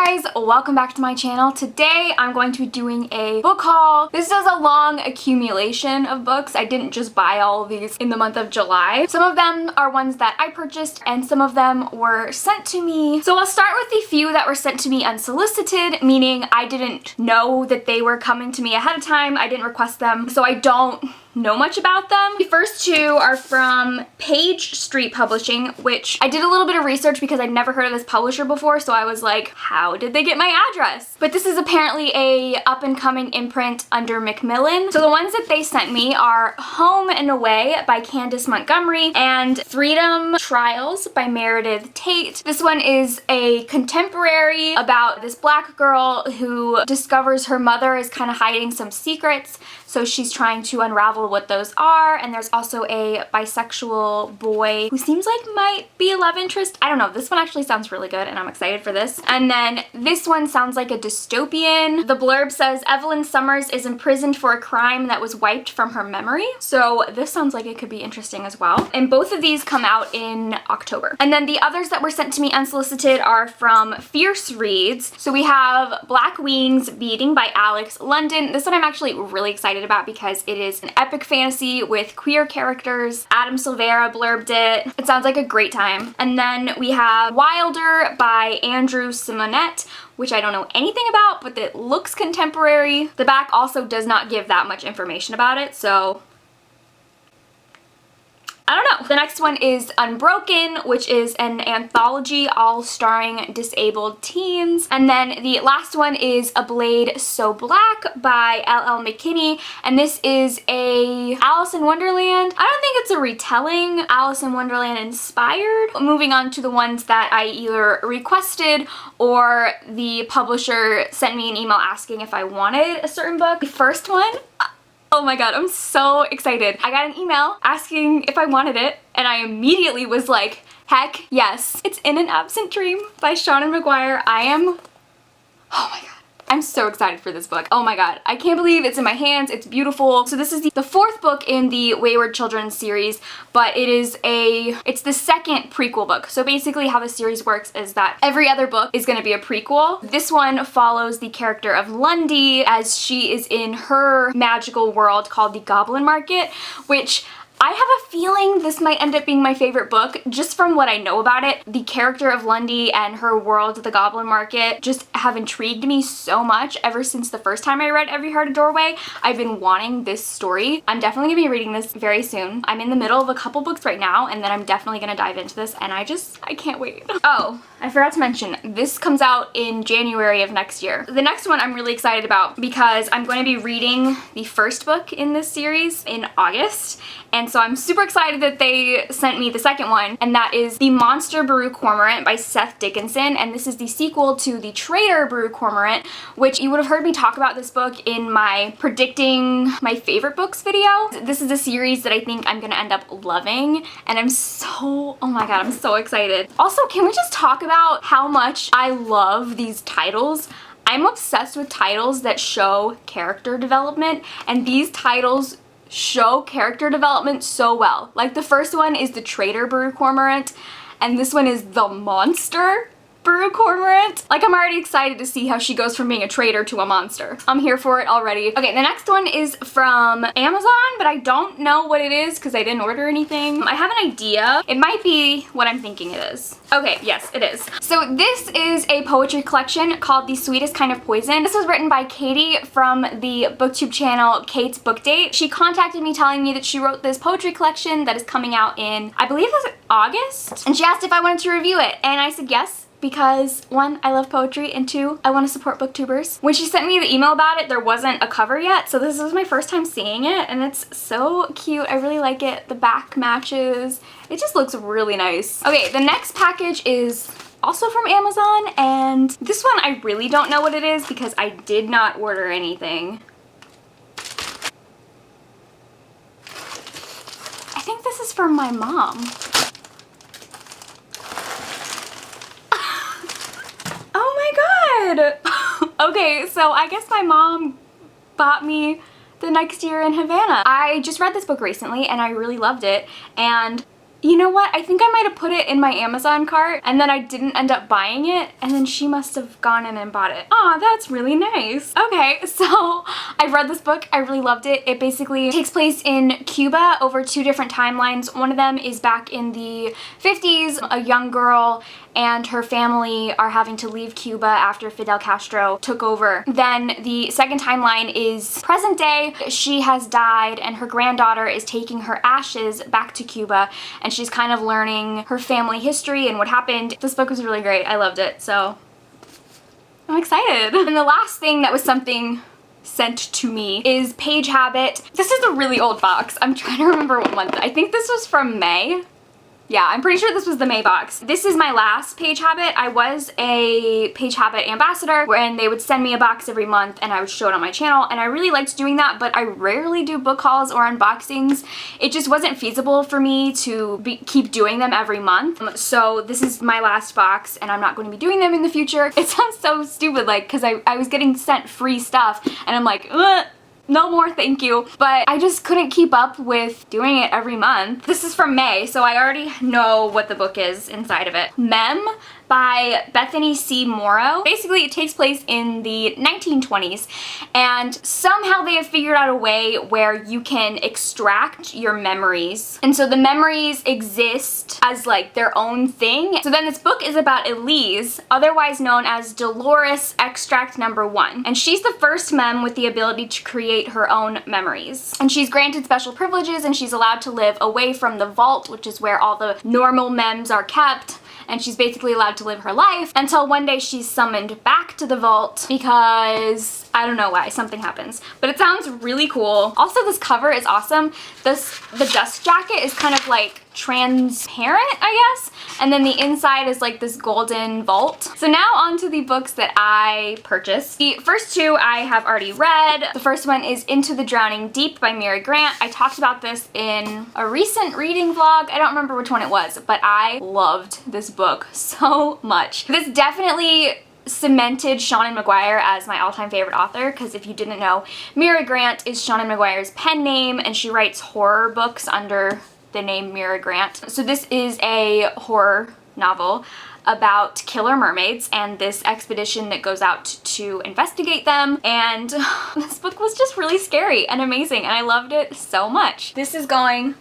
guys, welcome back to my channel. Today I'm going to be doing a book haul. This is a long accumulation of books. I didn't just buy all of these in the month of July. Some of them are ones that I purchased and some of them were sent to me. So I'll start with the few that were sent to me unsolicited, meaning I didn't know that they were coming to me ahead of time. I didn't request them, so I don't know much about them. The first two are from Page Street Publishing, which I did a little bit of research because I'd never heard of this publisher before, so I was like, how did they get my address? But this is apparently a up-and-coming imprint under Macmillan. So the ones that they sent me are Home and Away by Candace Montgomery and Freedom Trials by Meredith Tate. This one is a contemporary about this black girl who discovers her mother is kind of hiding some secrets, so she's trying to unravel what those are. And there's also a bisexual boy who seems like might be a love interest. I don't know. This one actually sounds really good and I'm excited for this. And then this one sounds like a dystopian. The blurb says Evelyn Summers is imprisoned for a crime that was wiped from her memory. So this sounds like it could be interesting as well. And both of these come out in October. And then the others that were sent to me unsolicited are from Fierce Reads. So we have Black Wings Beating by Alex London. This one I'm actually really excited about because it is an epic fantasy with queer characters. Adam Silvera blurbed it. It sounds like a great time. And then we have Wilder by Andrew Simonette, which I don't know anything about, but it looks contemporary. The back also does not give that much information about it, so I don't know. The next one is Unbroken, which is an anthology all starring disabled teens. And then the last one is A Blade So Black by L.L. McKinney. And this is a Alice in Wonderland. I don't think it's a retelling, Alice in Wonderland inspired. Moving on to the ones that I either requested or the publisher sent me an email asking if I wanted a certain book. The first one, oh my god, I'm so excited. I got an email asking if I wanted it, and I immediately was like, heck yes. It's In an Absent Dream by Seanan McGuire. Oh my god. I'm so excited for this book. Oh my god. I can't believe it's in my hands. It's beautiful. So this is the fourth book in the Wayward Children series, but it's the second prequel book. So basically how the series works is that every other book is going to be a prequel. This one follows the character of Lundy as she is in her magical world called the Goblin Market, which I have a feeling this might end up being my favorite book just from what I know about it. The character of Lundy and her world, the Goblin Market, just have intrigued me so much ever since the first time I read Every Heart a Doorway. I've been wanting this story. I'm definitely gonna be reading this very soon. I'm in the middle of a couple books right now and then I'm definitely gonna dive into this and I can't wait. Oh, I forgot to mention, this comes out in January of next year. The next one I'm really excited about because I'm going to be reading the first book in this series in August. And so I'm super excited that they sent me the second one, and that is The Monster Baru Cormorant by Seth Dickinson, and this is the sequel to The Traitor Baru Cormorant, which you would have heard me talk about this book in my predicting my favorite books video. This is a series that I think I'm gonna end up loving, and oh my god, I'm so excited. Also, can we just talk about how much I love these titles? I'm obsessed with titles that show character development, and these titles show character development so well. Like the first one is The Traitor Baru Cormorant, and this one is The Monster Baru Cormorant. Like, I'm already excited to see how she goes from being a traitor to a monster. I'm here for it already. Okay, the next one is from Amazon, but I don't know what it is because I didn't order anything. I have an idea. It might be what I'm thinking it is. Okay, yes, it is. So this is a poetry collection called The Sweetest Kind of Poison. This was written by Katie from the booktube channel Kate's Book Date. She contacted me telling me that she wrote this poetry collection that is coming out in, I believe it's August, and she asked if I wanted to review it, and I said yes, because one, I love poetry, and two, I want to support booktubers. When she sent me the email about it, there wasn't a cover yet, so this was my first time seeing it, and it's so cute. I really like it. The back matches. It just looks really nice. Okay, the next package is also from Amazon, and this one I really don't know what it is because I did not order anything. I think this is from my mom. Okay, so I guess my mom bought me The Next Year in Havana. I just read this book recently and I really loved it, and You know what? I think I might have put it in my Amazon cart and then I didn't end up buying it, and then she must have gone in and bought it. Aw, that's really nice. Okay, so I've read this book. I really loved it. It basically takes place in Cuba over 2 different timelines. One of them is back in the 50s. A young girl and her family are having to leave Cuba after Fidel Castro took over. Then the second timeline is present day. She has died and her granddaughter is taking her ashes back to Cuba, and she's kind of learning her family history and what happened. This book was really great. I loved it, so I'm excited. And the last thing that was something sent to me is Page Habit. This is a really old box. I'm trying to remember what month. I think this was from May. Yeah, I'm pretty sure this was the May box. This is my last Page Habit. I was a Page Habit ambassador, wherein they would send me a box every month and I would show it on my channel, and I really liked doing that, but I rarely do book hauls or unboxings. It just wasn't feasible for me to keep doing them every month. So this is my last box and I'm not going to be doing them in the future. It sounds so stupid, like, because I was getting sent free stuff and I'm like, ugh. No more, thank you. But I just couldn't keep up with doing it every month. This is from May, so I already know what the book is inside of it. Mem by Bethany C. Morrow. Basically, it takes place in the 1920s, and somehow they have figured out a way where you can extract your memories. And so the memories exist as like their own thing. So then this book is about Elise, otherwise known as Dolores Extract Number 1. And she's the first mem with the ability to create her own memories. And she's granted special privileges and she's allowed to live away from the vault, which is where all the normal mems are kept. And she's basically allowed to live her life until one day she's summoned back to the vault because I don't know why, something happens. But it sounds really cool. Also, this cover is awesome. The dust jacket is kind of like transparent, I guess, and then the inside is like this golden vault. So now on to the books that I purchased. The first 2 I have already read. The first one is Into the Drowning Deep by Mary Grant. I talked about this in a recent reading vlog. I don't remember which one it was, but I loved this book so much. This definitely cemented Seanan McGuire as my all-time favorite author, because if you didn't know, Mary Grant is Seanan McGuire's pen name and she writes horror books under the name Mary Grant. So this is a horror novel about killer mermaids and this expedition that goes out to investigate them, and this book was just really scary and amazing and I loved it so much. This is going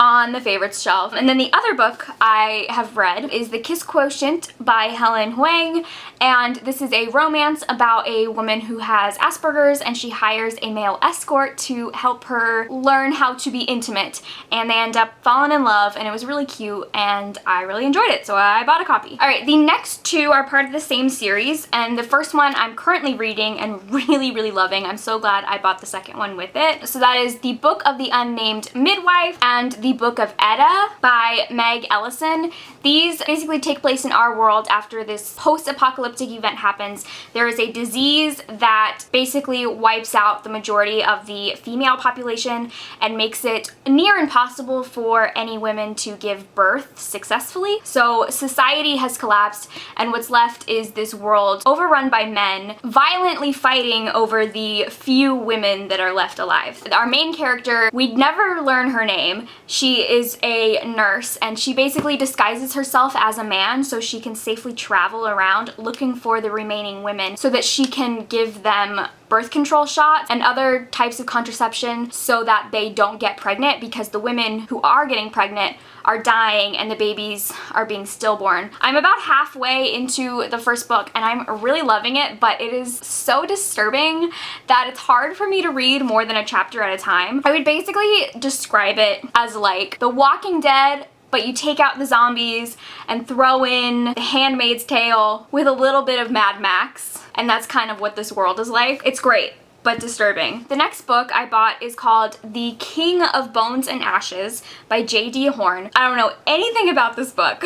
on the favorites shelf. And then the other book I have read is The Kiss Quotient by Helen Hoang, and this is a romance about a woman who has Asperger's and she hires a male escort to help her learn how to be intimate, and they end up falling in love, and it was really cute and I really enjoyed it, so I bought a copy. Alright, the next 2 are part of the same series, and the first one I'm currently reading and really loving. I'm so glad I bought the second one with it. So that is The Book of the Unnamed Midwife and The Book of Edda by Meg Ellison. These basically take place in our world after this post-apocalyptic event happens. There is a disease that basically wipes out the majority of the female population and makes it near impossible for any women to give birth successfully. So society has collapsed and what's left is this world overrun by men violently fighting over the few women that are left alive. Our main character, we'd never learn her name. She is a nurse and she basically disguises herself as a man so she can safely travel around looking for the remaining women so that she can give them birth control shots and other types of contraception so that they don't get pregnant, because the women who are getting pregnant are dying and the babies are being stillborn. I'm about halfway into the first book and I'm really loving it, but it is so disturbing that it's hard for me to read more than a chapter at a time. I would basically describe it as like The Walking Dead, but you take out the zombies and throw in The Handmaid's Tale with a little bit of Mad Max, and that's kind of what this world is like. It's great, but disturbing. The next book I bought is called The King of Bones and Ashes by J.D. Horn. I don't know anything about this book,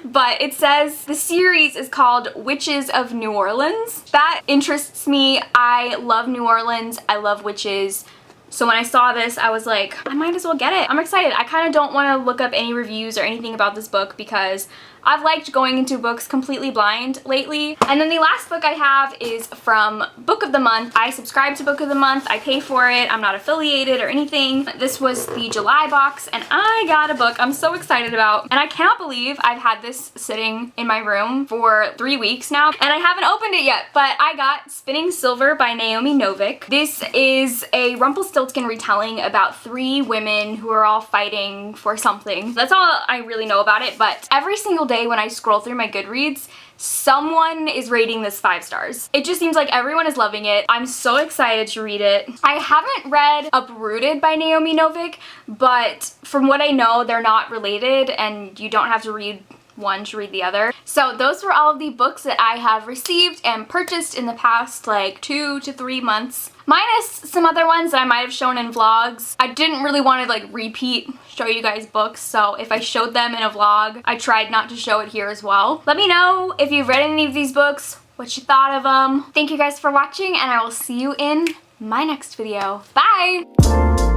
but it says the series is called Witches of New Orleans. That interests me. I love New Orleans. I love witches. So when I saw this, I was like, I might as well get it. I'm excited. I kind of don't want to look up any reviews or anything about this book because I've liked going into books completely blind lately. And then the last book I have is from Book of the Month. I subscribe to Book of the Month. I pay for it. I'm not affiliated or anything. This was the July box and I got a book I'm so excited about. And I cannot believe I've had this sitting in my room for 3 weeks now and I haven't opened it yet. But I got Spinning Silver by Naomi Novik. This is a Rumpelstiltskin retelling about 3 women who are all fighting for something. That's all I really know about it, but every single day when I scroll through my Goodreads, someone is rating this 5 stars. It just seems like everyone is loving it. I'm so excited to read it. I haven't read Uprooted by Naomi Novik, but from what I know, they're not related and you don't have to read one to read the other. So those were all of the books that I have received and purchased in the past like 2 to 3 months. Minus some other ones that I might have shown in vlogs. I didn't really want to like repeat show you guys books, so if I showed them in a vlog, I tried not to show it here as well. Let me know if you've read any of these books, what you thought of them. Thank you guys for watching and I will see you in my next video. Bye!